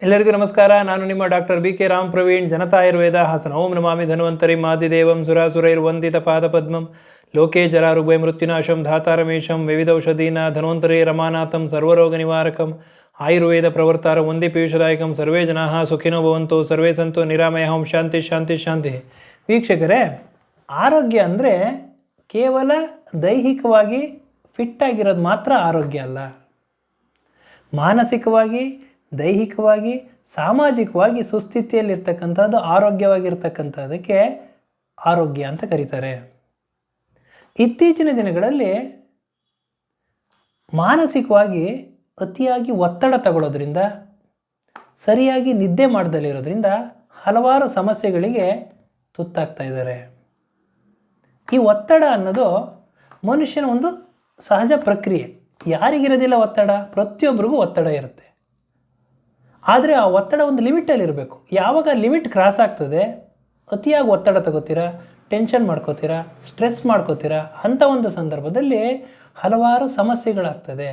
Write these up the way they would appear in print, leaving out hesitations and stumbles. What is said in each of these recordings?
ಎಲ್ಲರಿಗೂ ನಮಸ್ಕಾರ. ನಾನು ನಿಮ್ಮ ಡಾಕ್ಟರ್ BK ರಾಮ್ ಪ್ರವೀಣ್, ಜನತಾ ಆಯುರ್ವೇದ ಹಾಸನ. ಓಂ ನಮಾಮಿ ಧನ್ವಂತರಿ ಮಾದಿದೇವಂ ಸುರಾಸುರೈರ್ವಂದಿತ ಪಾದಪದ್ಮಂ ಲೋಕೆ ಜರಾರುಗ್ವೈ ಮೃತ್ಯುನಾಶಂ ಧಾತಾರಮೇಶಂ ವಿವಿಧೌಷಧೀನ ಧನ್ವಂತರಿ ರಮಾನಾಥಂ ಸರ್ವರೋಗ ನಿವಾರಕಂ ಆಯುರ್ವೇದ ಪ್ರವರ್ತಾರ ವಂದೇ ಪೀಯೂಷದಾಯಕಂ. ಸರ್ವೇ ಜನಾಃ ಸುಖಿನೋ ಭವಂತು, ಸರ್ವೇ ಸಂತು ನಿರಾಮಯ. ಓಂ ಶಾಂತಿ ಶಾಂತಿ ಶಾಂತಿ. ವೀಕ್ಷಕರೇ, ಆರೋಗ್ಯ ಅಂದರೆ ಕೇವಲ ದೈಹಿಕವಾಗಿ ಫಿಟ್ಟಾಗಿರೋದು ಮಾತ್ರ ಆರೋಗ್ಯ ಅಲ್ಲ. ಮಾನಸಿಕವಾಗಿ, ದೈಹಿಕವಾಗಿ, ಸಾಮಾಜಿಕವಾಗಿ ಸುಸ್ಥಿತಿಯಲ್ಲಿರ್ತಕ್ಕಂಥದ್ದು ಆರೋಗ್ಯವಾಗಿರ್ತಕ್ಕಂಥದ್ದಕ್ಕೆ ಆರೋಗ್ಯ ಅಂತ ಕರೀತಾರೆ. ಇತ್ತೀಚಿನ ದಿನಗಳಲ್ಲಿ ಮಾನಸಿಕವಾಗಿ ಅತಿಯಾಗಿ ಒತ್ತಡ ತಗೊಳ್ಳೋದ್ರಿಂದ, ಸರಿಯಾಗಿ ನಿದ್ದೆ ಮಾಡದಲ್ಲಿರೋದ್ರಿಂದ ಹಲವಾರು ಸಮಸ್ಯೆಗಳಿಗೆ ತುತ್ತಾಗ್ತಾ ಇದ್ದಾರೆ. ಈ ಒತ್ತಡ ಅನ್ನೋದು ಮನುಷ್ಯನ ಒಂದು ಸಹಜ ಪ್ರಕ್ರಿಯೆ. ಯಾರಿಗಿರೋದಿಲ್ಲ ಒತ್ತಡ? ಪ್ರತಿಯೊಬ್ಬರಿಗೂ ಒತ್ತಡ ಇರುತ್ತೆ. ಆದರೆ ಆ ಒತ್ತಡ ಒಂದು ಲಿಮಿಟಲ್ಲಿರಬೇಕು. ಯಾವಾಗ ಲಿಮಿಟ್ ಕ್ರಾಸ್ ಆಗ್ತದೆ, ಅತಿಯಾಗಿ ಒತ್ತಡ ತಗೋತೀರಾ, ಟೆನ್ಷನ್ ಮಾಡ್ಕೋತೀರಾ, ಸ್ಟ್ರೆಸ್ ಮಾಡ್ಕೋತೀರಾ, ಅಂಥ ಒಂದು ಸಂದರ್ಭದಲ್ಲಿ ಹಲವಾರು ಸಮಸ್ಯೆಗಳಾಗ್ತದೆ.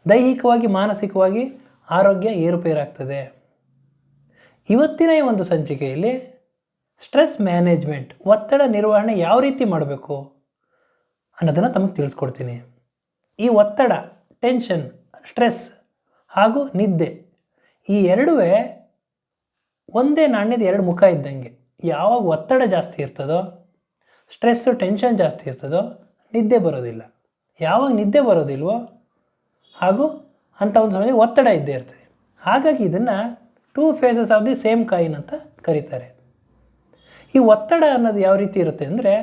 ದೈಹಿಕವಾಗಿ, ಮಾನಸಿಕವಾಗಿ ಆರೋಗ್ಯ ಏರುಪೇರಾಗ್ತದೆ. ಇವತ್ತಿನ ಈ ಒಂದು ಸಂಚಿಕೆಯಲ್ಲಿ ಸ್ಟ್ರೆಸ್ ಮ್ಯಾನೇಜ್ಮೆಂಟ್, ಒತ್ತಡ ನಿರ್ವಹಣೆ ಯಾವ ರೀತಿ ಮಾಡಬೇಕು ಅನ್ನೋದನ್ನು ತಮಗೆ ತಿಳಿಸ್ಕೊಡ್ತೀನಿ. ಈ ಒತ್ತಡ, ಟೆನ್ಷನ್, ಸ್ಟ್ರೆಸ್ ಹಾಗೂ ನಿದ್ದೆ ಈ ಎರಡುವೇ ಒಂದೇ ನಾಣ್ಯದ ಎರಡು ಮುಖ ಇದ್ದಂಗೆ. ಯಾವಾಗ ಒತ್ತಡ ಜಾಸ್ತಿ ಇರ್ತದೋ, ಸ್ಟ್ರೆಸ್ಸು ಟೆನ್ಷನ್ ಜಾಸ್ತಿ ಇರ್ತದೋ, ನಿದ್ದೆ ಬರೋದಿಲ್ಲ. ಯಾವಾಗ ನಿದ್ದೆ ಬರೋದಿಲ್ವೋ ಹಾಗೂ ಅಂಥ ಒಂದು ಸಮಯದಲ್ಲಿ ಒತ್ತಡ ಇದ್ದೇ ಇರ್ತದೆ. ಹಾಗಾಗಿ ಇದನ್ನು 2 faces of the same coin ಅಂತ ಕರೀತಾರೆ. ಈ ಒತ್ತಡ ಅನ್ನೋದು ಯಾವ ರೀತಿ ಇರುತ್ತೆ ಅಂದರೆ,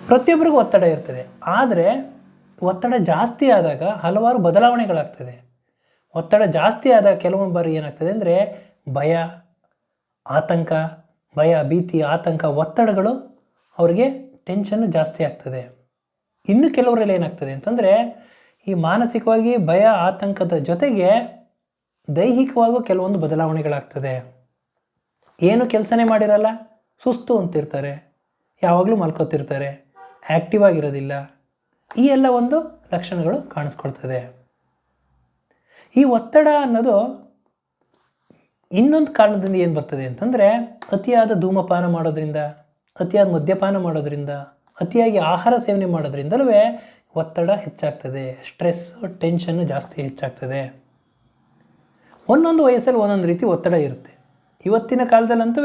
ಪ್ರತಿಯೊಬ್ಬರಿಗೂ ಒತ್ತಡ ಇರ್ತದೆ. ಆದರೆ ಒತ್ತಡ ಜಾಸ್ತಿ ಆದಾಗ ಹಲವಾರು ಬದಲಾವಣೆಗಳಾಗ್ತದೆ. ಒತ್ತಡ ಜಾಸ್ತಿ ಆದಾಗ ಕೆಲವೊಂದು ಬಾರಿ ಏನಾಗ್ತದೆ ಅಂದರೆ ಭಯ, ಆತಂಕ, ಭಯ, ಭೀತಿ, ಆತಂಕ, ಒತ್ತಡಗಳು ಅವರಿಗೆ ಟೆನ್ಷನ್ನು ಜಾಸ್ತಿ ಆಗ್ತದೆ. ಇನ್ನು ಕೆಲವರಲ್ಲಿ ಏನಾಗ್ತದೆ ಅಂತಂದರೆ, ಈ ಮಾನಸಿಕವಾಗಿ ಭಯ, ಆತಂಕದ ಜೊತೆಗೆ ದೈಹಿಕವಾಗೂ ಕೆಲವೊಂದು ಬದಲಾವಣೆಗಳಾಗ್ತದೆ. ಏನು ಕೆಲಸನೇ ಮಾಡಿರಲ್ಲ, ಸುಸ್ತು ಅಂತಿರ್ತಾರೆ, ಯಾವಾಗಲೂ ಮಲ್ಕೋತಿರ್ತಾರೆ, ಆ್ಯಕ್ಟಿವ್ ಆಗಿರೋದಿಲ್ಲ. ಈ ಎಲ್ಲ ಒಂದು ಲಕ್ಷಣಗಳು ಕಾಣಿಸ್ಕೊಳ್ತದೆ. ಈ ಒತ್ತಡ ಅನ್ನೋದು ಇನ್ನೊಂದು ಕಾರಣದಿಂದ ಏನು ಬರ್ತದೆ ಅಂತಂದರೆ, ಅತಿಯಾದ ಧೂಮಪಾನ ಮಾಡೋದ್ರಿಂದ, ಅತಿಯಾದ ಮದ್ಯಪಾನ ಮಾಡೋದ್ರಿಂದ, ಅತಿಯಾಗಿ ಆಹಾರ ಸೇವನೆ ಮಾಡೋದ್ರಿಂದಲೂ ಒತ್ತಡ ಹೆಚ್ಚಾಗ್ತದೆ. ಸ್ಟ್ರೆಸ್ಸು, ಟೆನ್ಷನ್ನು ಜಾಸ್ತಿ ಹೆಚ್ಚಾಗ್ತದೆ. ಒಂದೊಂದು ವಯಸ್ಸಲ್ಲಿ ಒಂದೊಂದು ರೀತಿ ಒತ್ತಡ ಇರುತ್ತೆ. ಇವತ್ತಿನ ಕಾಲದಲ್ಲಂತೂ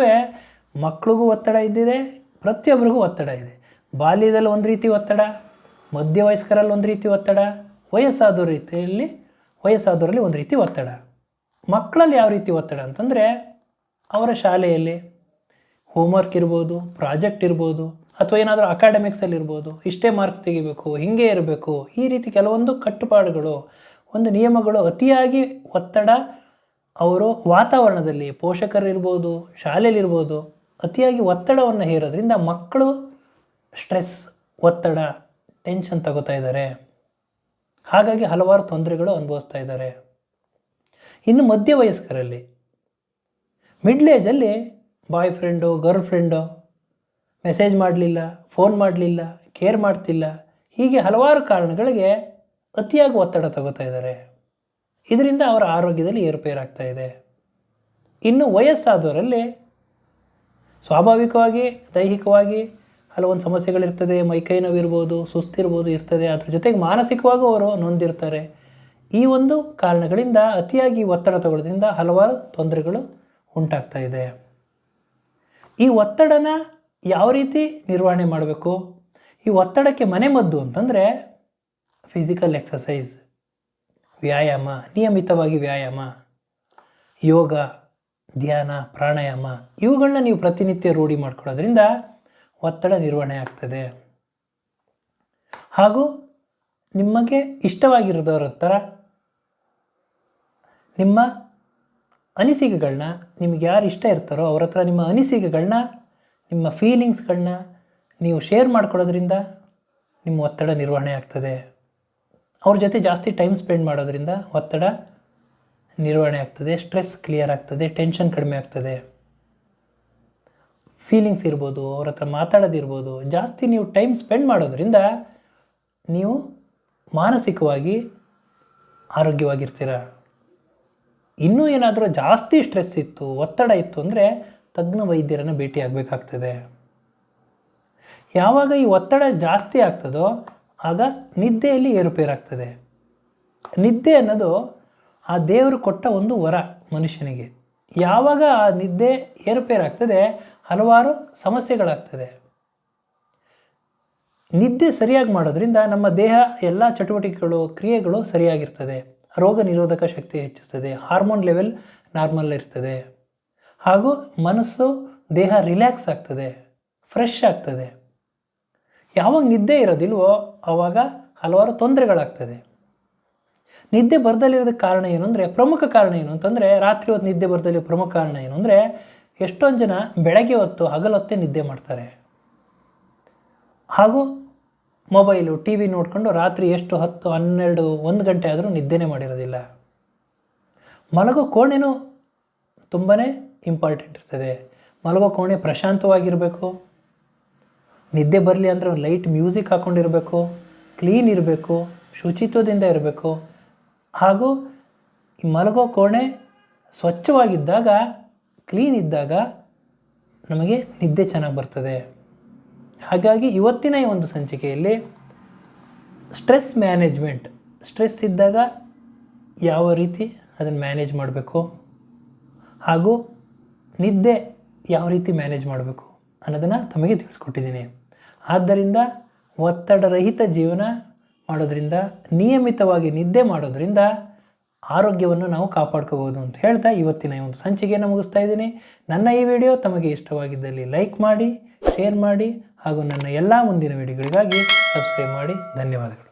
ಮಕ್ಳಿಗೂ ಒತ್ತಡ ಇದ್ದಿದೆ, ಪ್ರತಿಯೊಬ್ಬರಿಗೂ ಒತ್ತಡ ಇದೆ. ಬಾಲ್ಯದಲ್ಲಿ ಒಂದು ರೀತಿ ಒತ್ತಡ, ಮಧ್ಯವಯಸ್ಕರಲ್ಲಿ ಒಂದು ರೀತಿ ಒತ್ತಡ, ವಯಸ್ಸಾದವರಲ್ಲಿ ಒಂದು ರೀತಿ ಒತ್ತಡ. ಮಕ್ಕಳಲ್ಲಿ ಯಾವ ರೀತಿ ಒತ್ತಡ ಅಂತಂದರೆ, ಅವರ ಶಾಲೆಯಲ್ಲಿ ಹೋಮ್ವರ್ಕ್ ಇರ್ಬೋದು, ಪ್ರಾಜೆಕ್ಟ್ ಇರ್ಬೋದು, ಅಥವಾ ಏನಾದರೂ ಅಕಾಡೆಮಿಕ್ಸಲ್ಲಿ ಇರ್ಬೋದು, ಇಷ್ಟೇ ಮಾರ್ಕ್ಸ್ ತೆಗಿಬೇಕು, ಹೀಗೆ ಇರಬೇಕು, ಈ ರೀತಿ ಕೆಲವೊಂದು ಕಟ್ಟುಪಾಡುಗಳು, ಒಂದು ನಿಯಮಗಳು, ಅತಿಯಾಗಿ ಒತ್ತಡ ಅವರು ವಾತಾವರಣದಲ್ಲಿ, ಪೋಷಕರಿರ್ಬೋದು, ಶಾಲೆಯಲ್ಲಿರ್ಬೋದು, ಅತಿಯಾಗಿ ಒತ್ತಡವನ್ನು ಹೇರೋದ್ರಿಂದ ಮಕ್ಕಳು ಸ್ಟ್ರೆಸ್, ಒತ್ತಡ, ಟೆನ್ಷನ್ ತಗೋತಾ ಇದ್ದಾರೆ. ಹಾಗಾಗಿ ಹಲವಾರು ತೊಂದರೆಗಳು ಅನುಭವಿಸ್ತಾ ಇದ್ದಾರೆ. ಇನ್ನು ಮಧ್ಯವಯಸ್ಕರಲ್ಲಿ, ಮಿಡ್ಲ್ ಏಜಲ್ಲಿ ಬಾಯ್ ಫ್ರೆಂಡು, ಗರ್ಲ್ ಫ್ರೆಂಡು ಮೆಸೇಜ್ ಮಾಡಲಿಲ್ಲ, ಫೋನ್ ಮಾಡಲಿಲ್ಲ, ಕೇರ್ ಮಾಡ್ತಿಲ್ಲ, ಹೀಗೆ ಹಲವಾರು ಕಾರಣಗಳಿಗೆ ಅತಿಯಾಗಿ ಒತ್ತಡ ತಗೋತಾ ಇದ್ದಾರೆ. ಇದರಿಂದ ಅವರ ಆರೋಗ್ಯದಲ್ಲಿ ಏರುಪೇರಾಗ್ತಾ ಇದೆ. ಇನ್ನು ವಯಸ್ಸಾದವರಲ್ಲಿ ಸ್ವಾಭಾವಿಕವಾಗಿ ದೈಹಿಕವಾಗಿ ಹಲವೊಂದು ಸಮಸ್ಯೆಗಳಿರ್ತದೆ. ಮೈಕೈ ನೋವಿರ್ಬೋದು, ಸುಸ್ತಿರ್ಬೋದು ಇರ್ತದೆ. ಅದ್ರ ಜೊತೆಗೆ ಮಾನಸಿಕವಾಗೂ ಅವರು ನೊಂದಿರ್ತಾರೆ. ಈ ಒಂದು ಕಾರಣಗಳಿಂದ ಅತಿಯಾಗಿ ಒತ್ತಡ ತಗೊಳ್ಳೋದ್ರಿಂದ ಹಲವಾರು ತೊಂದರೆಗಳು ಉಂಟಾಗ್ತಾ ಇದೆ. ಈ ಒತ್ತಡನ ಯಾವ ರೀತಿ ನಿರ್ವಹಣೆ ಮಾಡಬೇಕು? ಈ ಒತ್ತಡಕ್ಕೆ ಮನೆಮದ್ದು ಅಂತಂದರೆ ಫಿಸಿಕಲ್ ಎಕ್ಸಸೈಸ್, ವ್ಯಾಯಾಮ, ನಿಯಮಿತವಾಗಿ ವ್ಯಾಯಾಮ, ಯೋಗ, ಧ್ಯಾನ, ಪ್ರಾಣಾಯಾಮ ಇವುಗಳನ್ನ ನೀವು ಪ್ರತಿನಿತ್ಯ ರೂಢಿ ಮಾಡ್ಕೊಳ್ಳೋದ್ರಿಂದ ಒತ್ತಡ ನಿರ್ವಹಣೆ ಆಗ್ತದೆ. ಹಾಗೂ ನಿಮಗೆ ಇಷ್ಟವಾಗಿರೋದವ್ರ ಹತ್ರ ನಿಮ್ಮ ಅನಿಸಿಕೆಗಳನ್ನ, ನಿಮಗೆ ಯಾರು ಇಷ್ಟ ಇರ್ತಾರೋ ಅವ್ರ ಹತ್ರ ನಿಮ್ಮ ಅನಿಸಿಕೆಗಳನ್ನ, ನಿಮ್ಮ ಫೀಲಿಂಗ್ಸ್ಗಳನ್ನ ನೀವು ಶೇರ್ ಮಾಡ್ಕೊಳ್ಳೋದ್ರಿಂದ ನಿಮ್ಮ ಒತ್ತಡ ನಿರ್ವಹಣೆ ಆಗ್ತದೆ. ಅವ್ರ ಜೊತೆ ಜಾಸ್ತಿ ಟೈಮ್ ಸ್ಪೆಂಡ್ ಮಾಡೋದ್ರಿಂದ ಒತ್ತಡ ನಿರ್ವಹಣೆ ಆಗ್ತದೆ, ಸ್ಟ್ರೆಸ್ ಕ್ಲಿಯರ್ ಆಗ್ತದೆ, ಟೆನ್ಷನ್ ಕಡಿಮೆ ಆಗ್ತದೆ. ಫೀಲಿಂಗ್ಸ್ ಇರ್ಬೋದು, ಅವ್ರ ಹತ್ರ ಮಾತಾಡೋದಿರ್ಬೋದು, ಜಾಸ್ತಿ ನೀವು ಟೈಮ್ ಸ್ಪೆಂಡ್ ಮಾಡೋದ್ರಿಂದ ನೀವು ಮಾನಸಿಕವಾಗಿ ಆರೋಗ್ಯವಾಗಿರ್ತೀರ. ಇನ್ನೂ ಏನಾದರೂ ಜಾಸ್ತಿ ಸ್ಟ್ರೆಸ್ ಇತ್ತು, ಒತ್ತಡ ಇತ್ತು ಅಂದರೆ ತಜ್ಞ ವೈದ್ಯರನ್ನು ಭೇಟಿಯಾಗಬೇಕಾಗ್ತದೆ. ಯಾವಾಗ ಈ ಒತ್ತಡ ಜಾಸ್ತಿ ಆಗ್ತದೋ ಆಗ ನಿದ್ದೆಯಲ್ಲಿ ಏರುಪೇರಾಗ್ತದೆ. ನಿದ್ದೆ ಅನ್ನೋದು ಆ ದೇವರು ಕೊಟ್ಟ ಒಂದು ವರ ಮನುಷ್ಯನಿಗೆ. ಯಾವಾಗ ಆ ನಿದ್ದೆ ಏರುಪೇರಾಗ್ತದೆ ಹಲವಾರು ಸಮಸ್ಯೆಗಳಾಗ್ತದೆ. ನಿದ್ದೆ ಸರಿಯಾಗಿ ಮಾಡೋದ್ರಿಂದ ನಮ್ಮ ದೇಹ ಎಲ್ಲ ಚಟುವಟಿಕೆಗಳು, ಕ್ರಿಯೆಗಳು ಸರಿಯಾಗಿರ್ತದೆ. ರೋಗ ನಿರೋಧಕ ಶಕ್ತಿ ಹೆಚ್ಚಿಸ್ತದೆ, ಹಾರ್ಮೋನ್ ಲೆವೆಲ್ ನಾರ್ಮಲ್ ಇರ್ತದೆ, ಹಾಗೂ ಮನಸ್ಸು, ದೇಹ ರಿಲ್ಯಾಕ್ಸ್ ಆಗ್ತದೆ, ಫ್ರೆಶ್ ಆಗ್ತದೆ. ಯಾವಾಗ ನಿದ್ದೆ ಇರೋದಿಲ್ವೋ ಆವಾಗ ಹಲವಾರು ತೊಂದರೆಗಳಾಗ್ತದೆ. ನಿದ್ದೆ ಬರ್ದಲ್ಲಿರೋದಕ್ಕೆ ಕಾರಣ ಏನು ಅಂದರೆ, ಪ್ರಮುಖ ಕಾರಣ ಏನು ಅಂತಂದರೆ, ರಾತ್ರಿ ಹೊತ್ತು ನಿದ್ದೆ ಬರ್ದಲ್ಲಿರೋ ಪ್ರಮುಖ ಕಾರಣ ಏನು ಅಂದರೆ, ಎಷ್ಟೊಂದು ಜನ ಬೆಳಗ್ಗೆ ಹೊತ್ತು ಹಗಲೊತ್ತೇ ನಿದ್ದೆ ಮಾಡ್ತಾರೆ. ಹಾಗೂ ಮೊಬೈಲು, ಟಿ ವಿ ನೋಡಿಕೊಂಡು ರಾತ್ರಿ ಎಷ್ಟು 10, 12, 1 ಗಂಟೆ ಆದರೂ ನಿದ್ದೆನೇ ಮಾಡಿರೋದಿಲ್ಲ. ಮಲಗೋ ಕೋಣೆನೂ ತುಂಬಾ ಇಂಪಾರ್ಟೆಂಟ್ ಇರ್ತದೆ. ಮಲಗೋ ಕೋಣೆ ಪ್ರಶಾಂತವಾಗಿರಬೇಕು. ನಿದ್ದೆ ಬರಲಿ ಅಂದರೆ ಒಂದು ಲೈಟ್ ಮ್ಯೂಸಿಕ್ ಹಾಕ್ಕೊಂಡಿರಬೇಕು, ಕ್ಲೀನ್ ಇರಬೇಕು, ಶುಚಿತ್ವದಿಂದ ಇರಬೇಕು. ಹಾಗೂ ಈ ಮಲಗೋ ಕೋಣೆ ಸ್ವಚ್ಛವಾಗಿದ್ದಾಗ, ಕ್ಲೀನ್ ಇದ್ದಾಗ ನಮಗೆ ನಿದ್ದೆ ಚೆನ್ನಾಗಿ ಬರ್ತದೆ. ಹಾಗಾಗಿ ಇವತ್ತಿನ ಈ ಒಂದು ಸಂಚಿಕೆಯಲ್ಲಿ ಸ್ಟ್ರೆಸ್ ಮ್ಯಾನೇಜ್ಮೆಂಟ್, ಸ್ಟ್ರೆಸ್ ಇದ್ದಾಗ ಯಾವ ರೀತಿ ಅದನ್ನು ಮ್ಯಾನೇಜ್ ಮಾಡಬೇಕು, ಹಾಗೂ ನಿದ್ದೆ ಯಾವ ರೀತಿ ಮ್ಯಾನೇಜ್ ಮಾಡಬೇಕು ಅನ್ನೋದನ್ನು ತಮಗೆ ತಿಳಿಸ್ಕೊಟ್ಟಿದ್ದೀನಿ. ಆದ್ದರಿಂದ ಒತ್ತಡರಹಿತ ಜೀವನ ಮಾಡೋದ್ರಿಂದ, ನಿಯಮಿತವಾಗಿ ನಿದ್ದೆ ಮಾಡೋದ್ರಿಂದ ಆರೋಗ್ಯವನ್ನು ನಾವು ಕಾಪಾಡ್ಕೋಬೋದು ಅಂತ ಹೇಳ್ತಾ ಇವತ್ತಿನ ಈ ಒಂದು ಸಂಚಿಕೆಯನ್ನು ಮುಗಿಸ್ತಾ ಇದ್ದೀನಿ. ನನ್ನ ಈ ವಿಡಿಯೋ ತಮಗೆ ಇಷ್ಟವಾಗಿದ್ದಲ್ಲಿ ಲೈಕ್ ಮಾಡಿ, ಶೇರ್ ಮಾಡಿ, ಹಾಗೂ ನನ್ನ ಎಲ್ಲ ಮುಂದಿನ ವಿಡಿಯೋಗಳಿಗಾಗಿ ಸಬ್ಸ್ಕ್ರೈಬ್ ಮಾಡಿ. ಧನ್ಯವಾದಗಳು.